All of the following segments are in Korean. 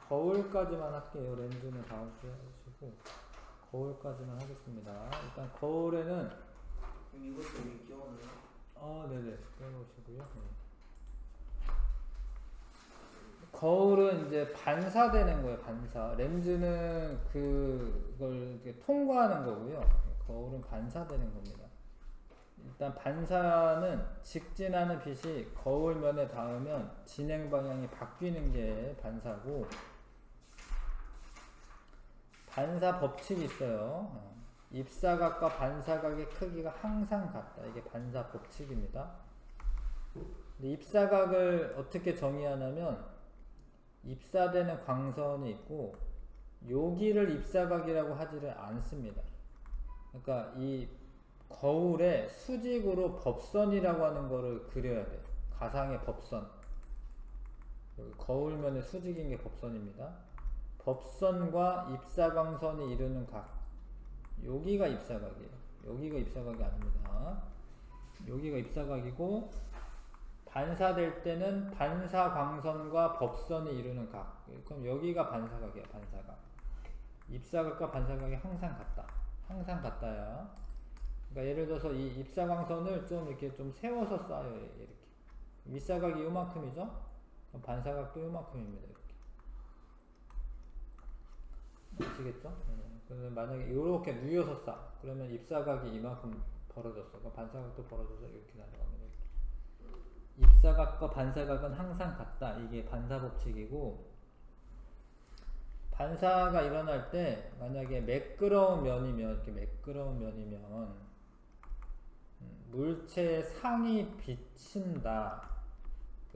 거울까지만 할게요. 렌즈는 다음 주에 하시고 거울까지만 하겠습니다. 일단 거울에는 그럼 이것도 여기 끼워넣어요? 네네 빼놓으시고요. 네. 거울은 이제 반사되는 거예요. 반사. 렌즈는 그걸 이렇게 통과하는 거고요. 거울은 반사되는 겁니다. 일단 반사는 직진하는 빛이 거울면에 닿으면 진행 방향이 바뀌는 게 반사고, 반사 법칙이 있어요. 입사각과 반사각의 크기가 항상 같다. 이게 반사 법칙입니다. 근데 입사각을 어떻게 정의하냐면 입사되는 광선이 있고 여기를 입사각이라고 하지를 않습니다. 그러니까 이 거울에 수직으로 법선이라고 하는 거를 그려야 돼. 가상의 법선. 여기 거울면에 수직인 게 법선입니다. 법선과 입사광선이 이루는 각. 여기가 입사각이에요. 여기가 입사각이 아닙니다. 여기가 입사각이고, 반사될 때는 반사광선과 법선이 이루는 각. 그럼 여기가 반사각이야, 반사각. 입사각과 반사각이 항상 같다. 항상 같다야. 그러니까 예를 들어서 이 입사광선을 좀 이렇게 좀 세워서 쏴요. 이렇게. 윗사각이 요만큼이죠? 그럼 반사각도 요만큼입니다. 이렇게. 아시겠죠? 그러면 만약에 이렇게 누워서 쏴. 그러면 입사각이 이만큼 벌어졌어. 그럼 반사각도 벌어져서 이렇게 날아갑니다. 입사각과 반사각은 항상 같다. 이게 반사 법칙이고, 반사가 일어날 때 만약에 매끄러운 면이면, 이렇게 매끄러운 면이면 물체의 상이 비친다.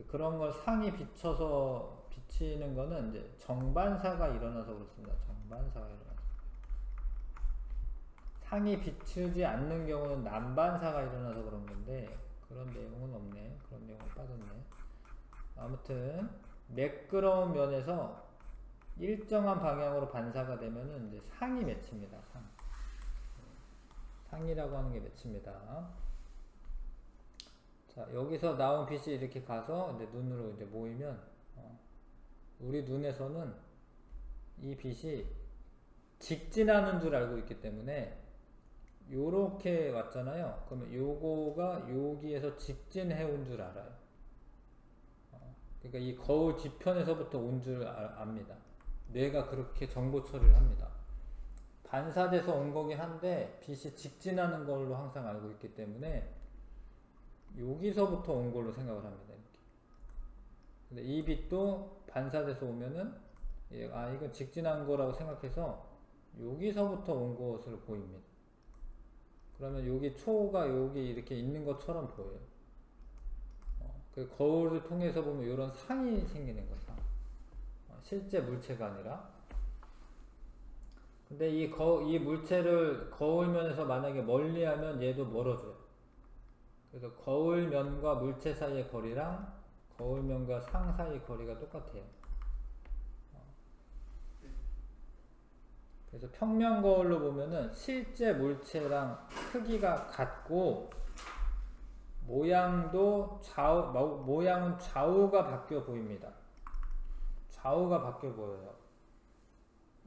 그런 걸 상이 비쳐서 비치는 거는 이제 정반사가 일어나서 그렇습니다. 정반사가 일어나서. 상이 비추지 않는 경우는 남반사가 일어나서 그런 건데, 그런 내용은 없네. 그런 내용은 빠졌네. 아무튼 매끄러운 면에서 일정한 방향으로 반사가 되면은 이제 상이 맺힙니다. 상이라고 하는 게 맺힙니다. 자, 여기서 나온 빛이 이렇게 가서 이제 눈으로 이제 모이면, 우리 눈에서는 이 빛이 직진하는 줄 알고 있기 때문에 요렇게 왔잖아요. 그러면 요거가 여기에서 직진해 온 줄 알아요. 그러니까 이 거울 뒤편에서부터 온 줄 압니다. 뇌가 그렇게 정보 처리를 합니다. 반사돼서 온 거긴 한데 빛이 직진하는 걸로 항상 알고 있기 때문에 여기서부터 온 걸로 생각을 합니다. 이렇게. 근데 이 빛도 반사돼서 오면은 이건 직진한 거라고 생각해서 여기서부터 온 것으로 보입니다. 그러면 여기 초가 여기 이렇게 있는 것처럼 보여요. 그 거울을 통해서 보면 이런 상이 생기는 거죠. 실제 물체가 아니라. 근데 이 물체를 거울면에서 만약에 멀리하면 얘도 멀어져요. 그래서 거울면과 물체 사이의 거리랑 거울면과 상 사이의 거리가 똑같아요. 그래서 평면 거울로 보면은 실제 물체랑 크기가 같고 모양은 좌우가 바뀌어 보입니다. 좌우가 바뀌어 보여요.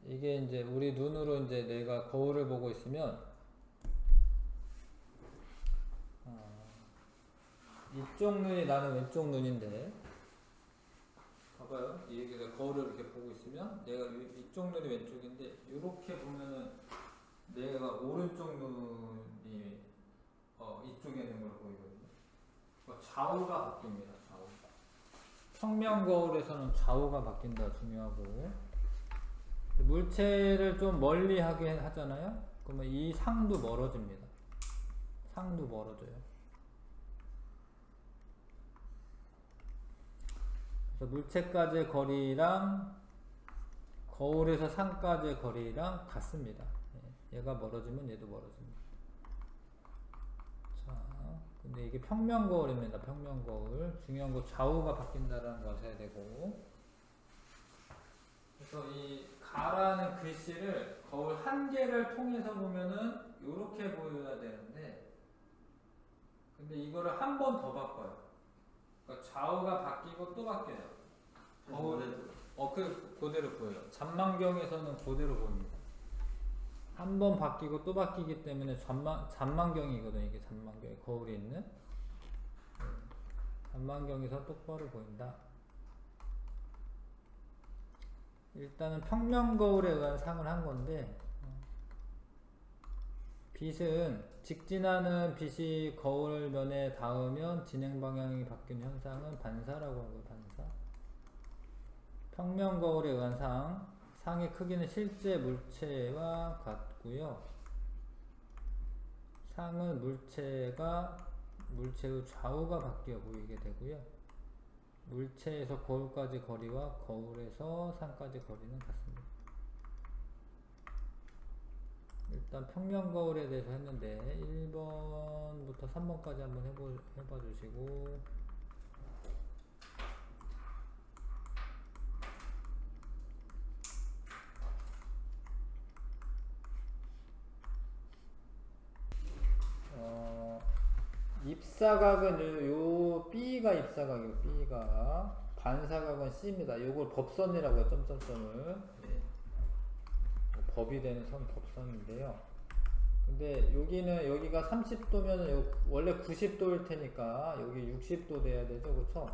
이게 이제 우리 눈으로 이제 내가 거울을 보고 있으면 이쪽 눈이 나는 왼쪽 눈인데, 봐봐요. 여기가 거울을 이렇게 보고 있으면 내가 이쪽 눈이 왼쪽인데 이렇게 보면은 내가 오른쪽 눈이 이쪽에 있는 걸 보이거든요. 좌우가 바뀝니다. 좌우. 평면 거울에서는 좌우가 바뀐다. 중요하고, 물체를 좀 멀리 하게 하잖아요. 그러면 이 상도 멀어집니다. 상도 멀어져요. 그래서 물체까지의 거리랑 거울에서 상까지의 거리랑 같습니다. 얘가 멀어지면 얘도 멀어집니다. 자, 근데 이게 평면 거울입니다. 평면 거울. 중요한 거 좌우가 바뀐다라는 거 아셔야 되고. 그래서 이 가라는 글씨를 거울 한 개를 통해서 보면은 이렇게 보여야 되는데, 근데 이거를 한 번 더 바꿔요. 그러니까 좌우가 바뀌고 또 바뀌어요. 거울, 그대로 보여요. 잔망경에서는 그대로 보입니다. 한 번 바뀌고 또 바뀌기 때문에 잔망경이거든요. 이게 잔망경에 거울이 있는. 잔망경에서 똑바로 보인다. 일단은 평면 거울에 의한 상을 한 건데, 빛은 직진하는 빛이 거울면에 닿으면 진행 방향이 바뀌는 현상은 반사라고 하고요. 반사. 평면 거울에 의한 상의 크기는 실제 물체와 같고요. 상은 물체의 좌우가 바뀌어 보이게 되고요. 물체에서 거울까지 거리와 거울에서 상까지 거리는 같습니다. 일단 평면 거울에 대해서 했는데 1번부터 3번까지 한번 해봐 주시고, 입사각은 요 B가 입사각이고 B가 반사각은 C입니다. 요걸 법선이라고 해요. 점점점을. 네. 법이 되는 선 법선인데요. 근데 여기가 30도면은 원래 90도일 테니까 여기 60도 돼야 되죠. 그쵸?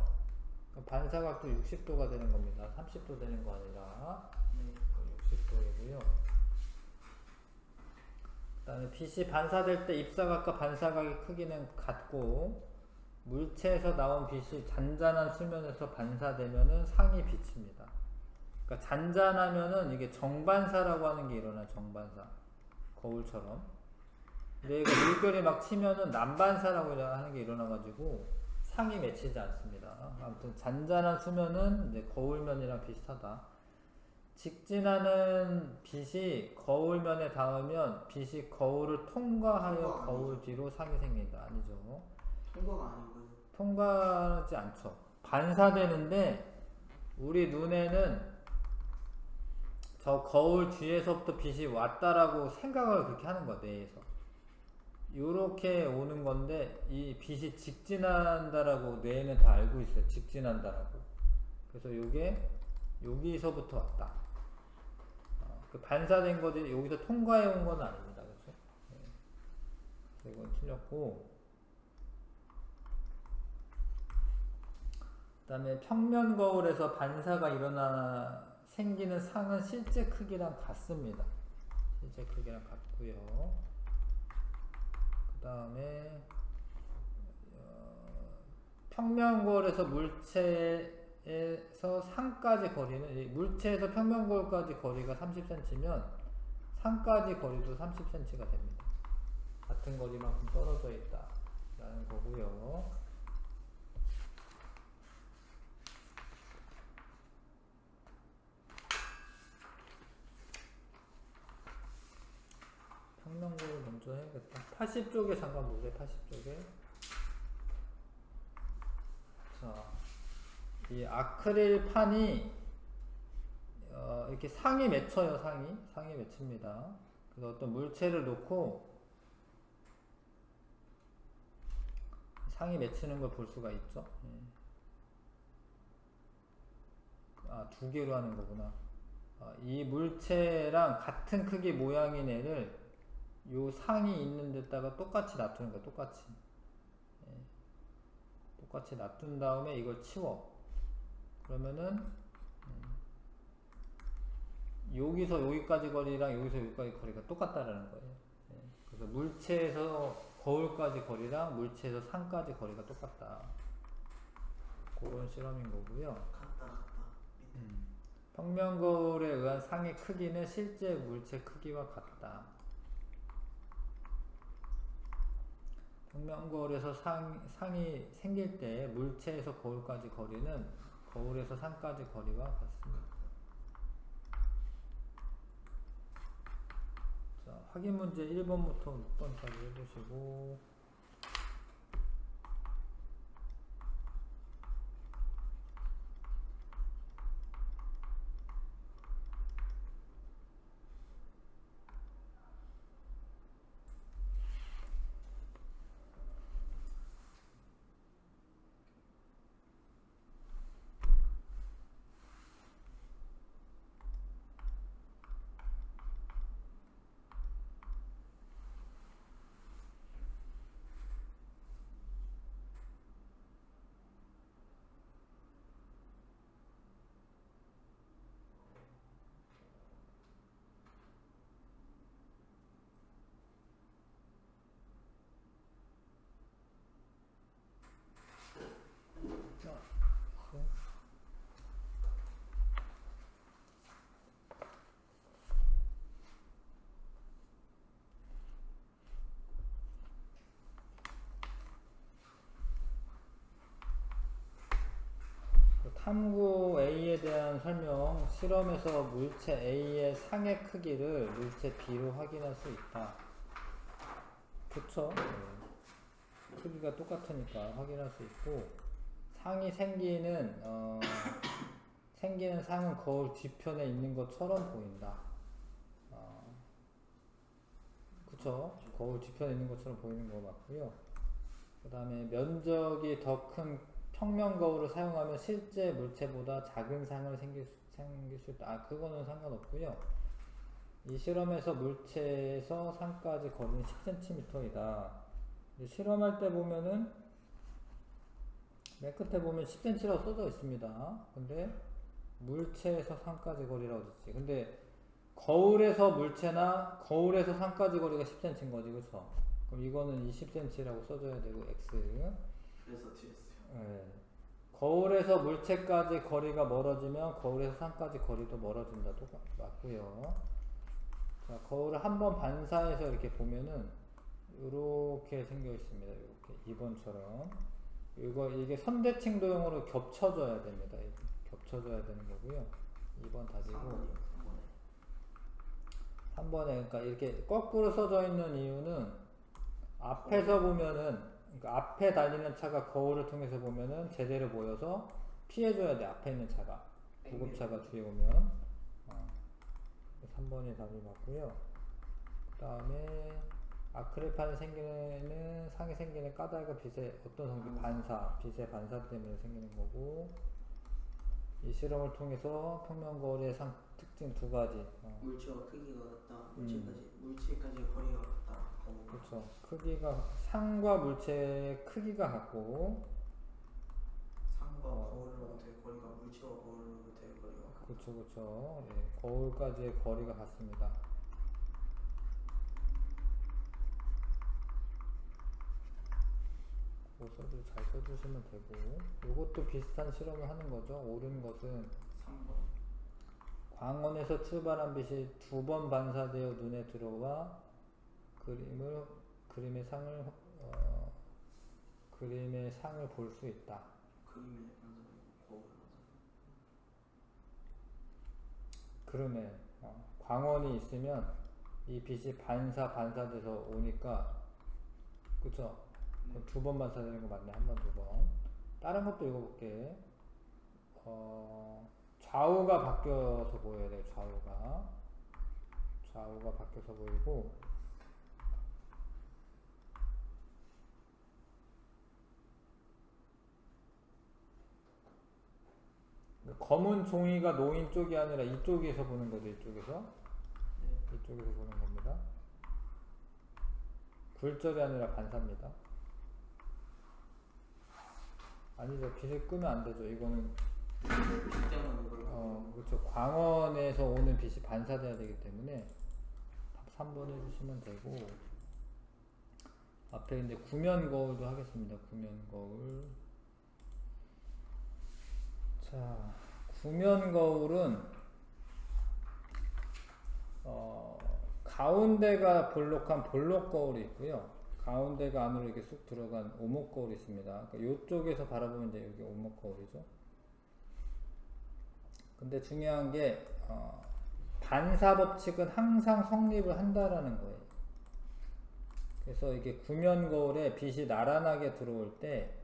반사각도 60도가 되는 겁니다. 30도 되는 거 아니라. 네. 60도이고요. 그 다음에 빛이 반사될 때 입사각과 반사각의 크기는 같고, 물체에서 나온 빛이 잔잔한 수면에서 반사되면은 상이 비칩니다. 그러니까 잔잔하면은 이게 정반사라고 하는 게 일어나요. 정반사. 거울처럼. 근데 이거 물결이 막 치면은 남반사라고 하는 게 일어나가지고 상이 맺히지 않습니다. 아무튼 잔잔한 수면은 이제 거울면이랑 비슷하다. 직진하는 빛이 거울면에 닿으면 빛이 거울을 통과하여 거울 뒤로 상이 생긴다. 아니죠. 통과가 아닌가요? 통과하지 않죠. 반사되는데 우리 눈에는 저 거울 뒤에서부터 빛이 왔다라고 생각을 그렇게 하는 거야. 뇌에서. 요렇게 오는 건데 이 빛이 직진한다라고 뇌는 다 알고 있어요. 직진한다라고. 그래서 요게 여기서부터 왔다. 그 반사된 거지 여기서 통과해 온 건 아닙니다. 그렇죠? 네. 이건 틀렸고, 그 다음에 평면 거울에서 반사가 생기는 상은 실제 크기랑 같습니다. 실제 크기랑 같고요. 그 다음에 평면 거울에서 물체에서 상까지 거리는, 물체에서 평면 거울까지 거리가 30cm면 상까지 거리도 30cm가 됩니다. 같은 거리만큼 떨어져 있다 라는 거고요. 평면 거울 먼저 해야겠다. 80쪽에 잠깐 보세요. 80쪽에. 자, 이 아크릴 판이 이렇게 상이 맺혀요. 상이 맺힙니다. 그래서 어떤 물체를 놓고 상이 맺히는 걸 볼 수가 있죠. 두 개로 하는 거구나. 이 물체랑 같은 크기 모양인 애를 요 상이 있는 데다가 똑같이 놔두는 거야. 똑같이 놔둔 다음에 이걸 치워. 그러면은 여기서 여기까지 거리랑 여기서 여기까지 거리가 똑같다라는 거예요. 그래서 물체에서 거울까지 거리랑 물체에서 상까지 거리가 똑같다. 그런 실험인 거고요. 같다. 평면 거울에 의한 상의 크기는 실제 물체 크기와 같다. 평면 거울에서 상이 생길 때 물체에서 거울까지 거리는 거울에서 상까지 거리와 같습니다. 자, 확인 문제 1번부터 6번까지 해보시고, 탐구 A에 대한 설명. 실험에서 물체 A의 상의 크기를 물체 B로 확인할 수 있다. 그쵸? 네. 크기가 똑같으니까 확인할 수 있고, 상이 생기는 상은 거울 뒤편에 있는 것처럼 보인다. 그쵸? 거울 뒤편에 있는 것처럼 보이는 거 맞고요. 그 다음에 면적이 더 큰 평면 거울을 사용하면 실제 물체보다 작은 상을 생길 수 있다. 그거는 상관없고요. 이 실험에서 물체에서 상까지 거리는 10cm이다. 실험할 때 보면은 맨 끝에 보면 10cm라고 써져 있습니다. 근데 물체에서 상까지 거리라고 했지. 근데 거울에서 물체나 거울에서 상까지 거리가 10cm인 거지, 그쵸? 그럼 이거는 20cm라고 써줘야 되고, x. 그래서 뒤였어요. 네. 거울에서 물체까지 거리가 멀어지면 거울에서 상까지 거리도 멀어진다. 또 맞고요. 자, 거울을 한번 반사해서 이렇게 보면은 이렇게 생겨 있습니다. 이렇게 2번처럼. 이게 선대칭 도형으로 겹쳐져야 됩니다. 겹쳐져야 되는 거고요. 2번 답이고. 3번에 그러니까 이렇게 거꾸로 써져 있는 이유는 앞에서 보면은, 그러니까 앞에 달리는 차가 거울을 통해서 보면은 제대로 보여서 피해줘야 돼. 앞에 있는 차가, 구급차가 뒤에 오면. 3번이 답이 맞고요. 그 다음에 아크릴판이 생기는, 상이 생기는 까닭은 빛의 어떤 성질? 반사, 빛의 반사 때문에 생기는 거고, 이 실험을 통해서 평면 거울의 상 특징 두 가지. 물체와 크기가 같다. 물체까지 거리가 같다. 그렇죠. 크기가 상과 물체의 크기가 같고, 상과 거울로부터의 거리가 물체와 거울로부터의 거리가 같다. 그렇죠. 예, 거울까지의 거리가 같습니다. 고서도 잘 써주시면 되고, 이것도 비슷한 실험을 하는 거죠. 옳은 것은 3번. 광원에서 출발한 빛이 두 번 반사되어 눈에 들어와 그림의 상을 볼 수 있다. 그림의 거울. 그러네. 광원이 있으면 이 빛이 반사돼서 오니까, 그쵸? 두 번 반사되는 거 맞네. 한 번, 두 번. 다른 것도 읽어볼게. 좌우가 바뀌어서 보여야 돼요. 좌우가 바뀌어서 보이고, 검은 종이가 놓인 쪽이 아니라 이쪽에서 보는 거죠. 이쪽에서 보는 겁니다. 굴절이 아니라 반사입니다. 아니죠. 빛을 끄면 안 되죠. 이거는 그렇죠. 광원에서 오는 빛이 반사돼야 되기 때문에 3번 해주시면 되고, 앞에 이제 구면 거울도 하겠습니다. 구면 거울. 자, 구면 거울은 가운데가 볼록한 볼록 거울이 있고요. 가운데가 안으로 이렇게 쑥 들어간 오목 거울이 있습니다. 그러니까 이쪽에서 바라보면 이제 여기 오목 거울이죠. 근데 중요한 게 반사 법칙은 항상 성립을 한다라는 거예요. 그래서 이게 구면 거울에 빛이 나란하게 들어올 때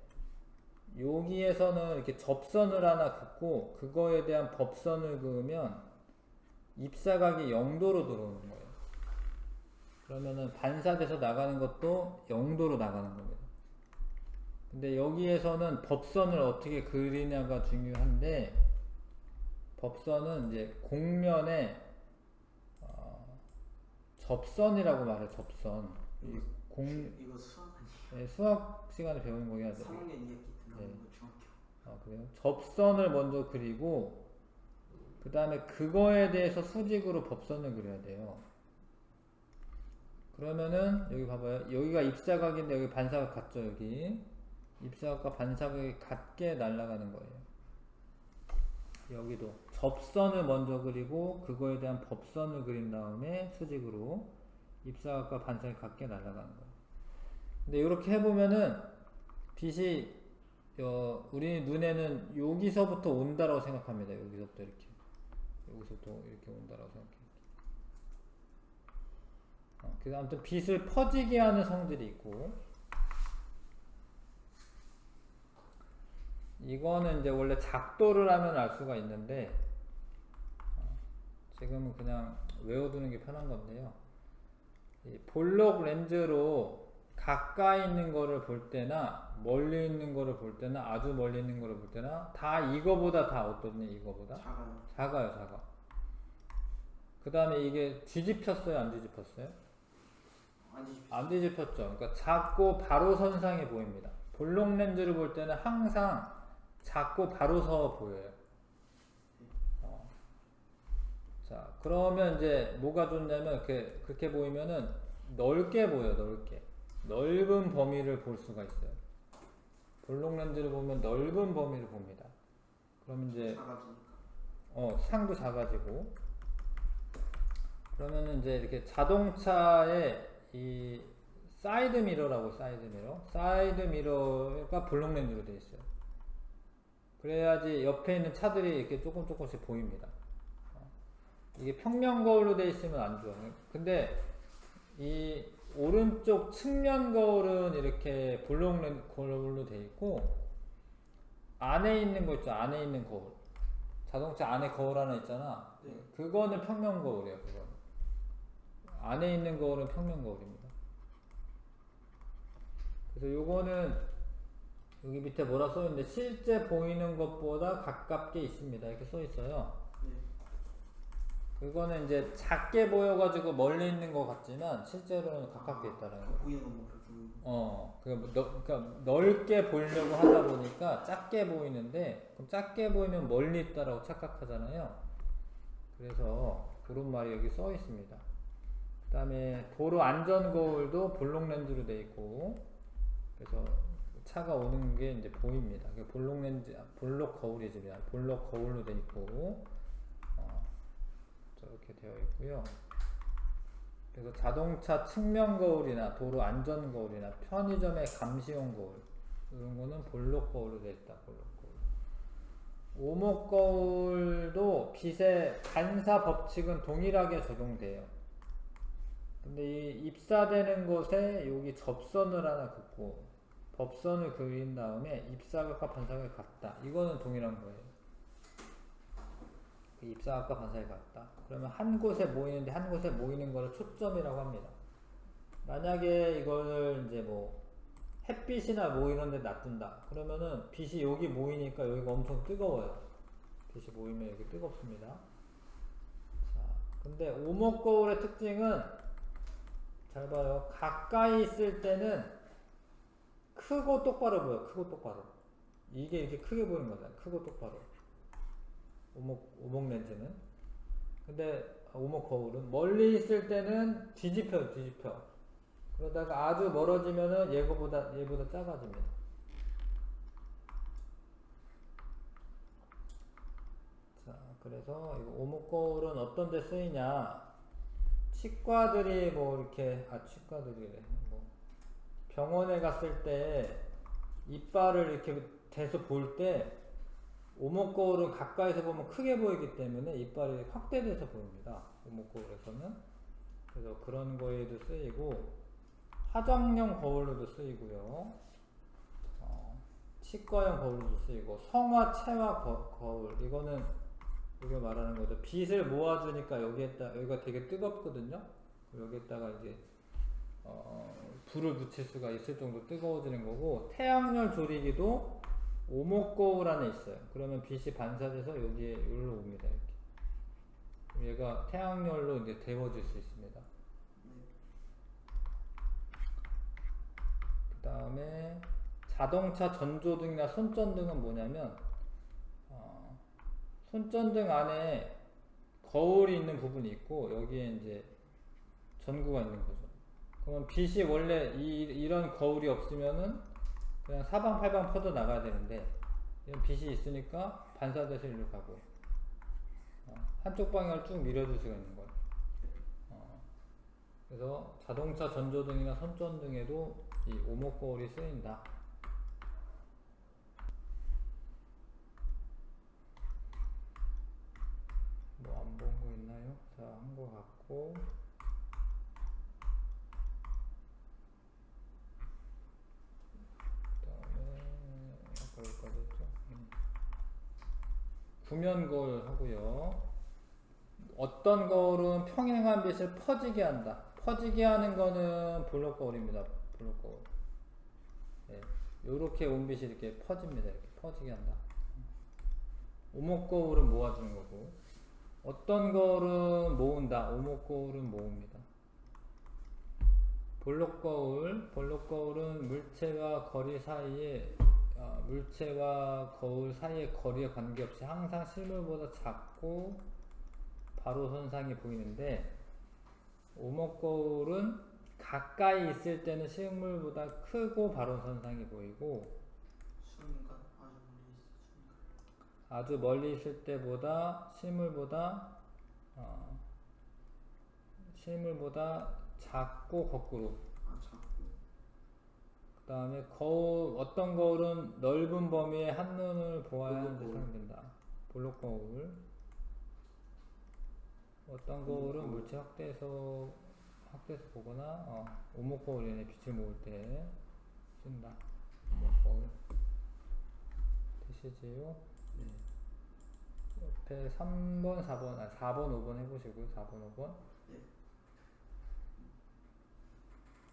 여기에서는 이렇게 접선을 하나 긋고 그거에 대한 법선을 그으면 입사각이 0도로 들어오는 거예요. 그러면은 반사돼서 나가는 것도 0도로 나가는 겁니다. 근데 여기에서는 법선을 어떻게 그리냐가 중요한데, 법선은 이제 공면에 접선이라고 말해요. 접선. 이거 수학 아니에요? 네, 수학 시간에 배우는 거긴 한데. 3학년 2학기 때 나온 네. 거 중학교. 그래요? 접선을 먼저 그리고 그 다음에 그거에 대해서 수직으로 법선을 그려야 돼요. 그러면은 여기 봐봐요. 여기가 입사각인데 여기 반사각 같죠? 여기 입사각과 반사각이 같게 날아가는 거예요. 여기도 접선을 먼저 그리고 그거에 대한 법선을 그린 다음에 수직으로 입사각과 반사각이 같게 날아가는 거예요. 근데 이렇게 해보면은 빛이 우리 눈에는 여기서부터 온다라고 생각합니다. 여기서부터 이렇게. 여기서부터 이렇게 온다라고 생각해요. 그래서 아무튼 빛을 퍼지게 하는 성질이 있고, 이거는 이제 원래 작도를 하면 알 수가 있는데, 지금은 그냥 외워두는 게 편한 건데요. 이 볼록 렌즈로 가까이 있는 거를 볼 때나 멀리 있는 거를 볼 때나 아주 멀리 있는 거를 볼 때나 다 이거보다 다 어떻니? 이거보다 작아요. 작아. 그 다음에 이게 뒤집혔어요, 안 뒤집혔어요? 안 뒤집혔죠. 그러니까 작고 바로 선상에 보입니다. 볼록 렌즈를 볼 때는 항상 작고 바로 서 보여요. 자, 그러면 이제 뭐가 좋냐면 그렇게 보이면은 넓게 보여, 넓게. 넓은 범위를 볼 수가 있어요. 볼록 렌즈를 보면 넓은 범위를 봅니다. 그러면 이제 상도 작아지고, 그러면 이제 이렇게 자동차에 이 사이드 미러라고, 사이드 미러가 볼록 렌즈로 되어 있어요. 그래야지 옆에 있는 차들이 이렇게 조금씩 보입니다. 이게 평면 거울로 되어 있으면 안 좋아요. 근데 이 오른쪽 측면 거울은 이렇게 볼록 거울로 되어 있고, 안에 있는 거 있죠. 안에 있는 거울. 자동차 안에 거울 하나 있잖아. 네. 그거는 평면 거울이에요. 그거. 안에 있는 거울은 평면 거울입니다. 그래서 요거는 여기 밑에 뭐라 써있는데 실제 보이는 것보다 가깝게 있습니다. 이렇게 써있어요. 네. 그거는 이제 작게 보여가지고 멀리 있는 것 같지만 실제로는 가깝게 있다는 거. 보이는 건 뭐 그렇게 그러니까 넓게 보려고 하다 보니까 작게 보이는데, 그럼 작게 보이면 멀리 있다라고 착각하잖아요. 그래서 그런 말이 여기 써 있습니다. 그 다음에 도로 안전 거울도 볼록 렌즈로 되어 있고, 그래서 차가 오는 게 이제 보입니다. 볼록 렌즈, 볼록 거울이지, 볼록 거울로 되어 있고, 저렇게 되어 있고요. 그래서 자동차 측면 거울이나 도로 안전 거울이나 편의점의 감시용 거울, 이런 거는 볼록 거울로 되어 있다. 볼록 거울. 오목 거울도 빛의 반사 법칙은 동일하게 적용돼요. 근데 이 입사되는 곳에 여기 접선을 하나 긋고 법선을 그린 다음에 입사각과 반사각이 같다. 이거는 동일한 거예요. 입사각과 반사각이 같다. 그러면 한 곳에 모이는데 한 곳에 모이는 거를 초점이라고 합니다. 만약에 이거를 이제 뭐 햇빛이나 뭐 이런 데 놔둔다. 그러면은 빛이 여기 모이니까 여기가 엄청 뜨거워요. 빛이 모이면 여기 뜨겁습니다. 자, 근데 오목 거울의 특징은 잘 봐요. 가까이 있을 때는 크고 똑바로 보여. 크고 똑바로. 이게 이렇게 크게 보이는 거잖아요. 크고 똑바로. 오목 렌즈는. 근데 오목 거울은 멀리 있을 때는 뒤집혀. 그러다가 아주 멀어지면은 얘보다 작아집니다. 자, 그래서 이거 오목 거울은 어떤 데 쓰이냐? 치과들이 뭐 이렇게 치과들이래. 뭐 병원에 갔을 때 이빨을 이렇게 대서 볼 때 오목 거울은 가까이서 보면 크게 보이기 때문에 이빨이 확대돼서 보입니다. 오목 거울에서는. 그래서 그런 거에도 쓰이고, 화장용 거울로도 쓰이고요. 치과용 거울로도 쓰이고, 성화 체화 거울. 이거는 이거 말하는 거죠. 빛을 모아주니까 여기가 되게 뜨겁거든요. 여기에다가 이제 불을 붙일 수가 있을 정도 뜨거워지는 거고, 태양열 조리기도 오목 거울 안에 있어요. 그러면 빛이 반사돼서 여기로 옵니다. 이렇게. 얘가 태양열로 이제 데워질 수 있습니다. 그 다음에 자동차 전조등이나 손전등은 뭐냐면, 손전등 안에 거울이 있는 부분이 있고, 여기에 이제 전구가 있는 거죠. 그러면 빛이 원래 이런 거울이 없으면은 그냥 사방팔방 퍼져 나가야 되는데, 이런 빛이 있으니까 반사돼서 일로 가고, 한쪽 방향을 쭉 밀어줄 수가 있는 거예요. 그래서 자동차 전조등이나 손전등에도 이 오목 거울이 쓰인다. 다 한 것 같고, 그다음에 아까 여기까지 했죠. 구면 거울 하고요. 어떤 거울은 평행한 빛을 퍼지게 한다. 퍼지게 하는 거는 블록 거울입니다. 블록 거울. 네. 요렇게 온빛이 이렇게 퍼집니다. 이렇게 퍼지게 한다. 오목 거울은 모아주는 거고, 어떤 거울은 모은다. 오목 거울은 모읍니다. 볼록 거울은 물체와 거리 사이에 물체와 거울 사이의 거리에 관계없이 항상 실물보다 작고 바로 선상이 보이는데, 오목 거울은 가까이 있을 때는 실물보다 크고 바로 선상이 보이고, 순간 아주 멀리 있을 때보다 실물보다 작고 거꾸로. 작고. 그 다음에 거울, 어떤 거울은 넓은 범위에 한눈을 보아야 하는 데 볼록 거울. 사용된다. 볼록 거울. 어떤 거울은 물체 확대해서 보거나, 오목 거울에 빛을 모을 때 쓴다. 오목 거울. 되시지요? 네. 옆에 3번, 4번, 4번, 5번 해보시고요. 4번, 5번. 네.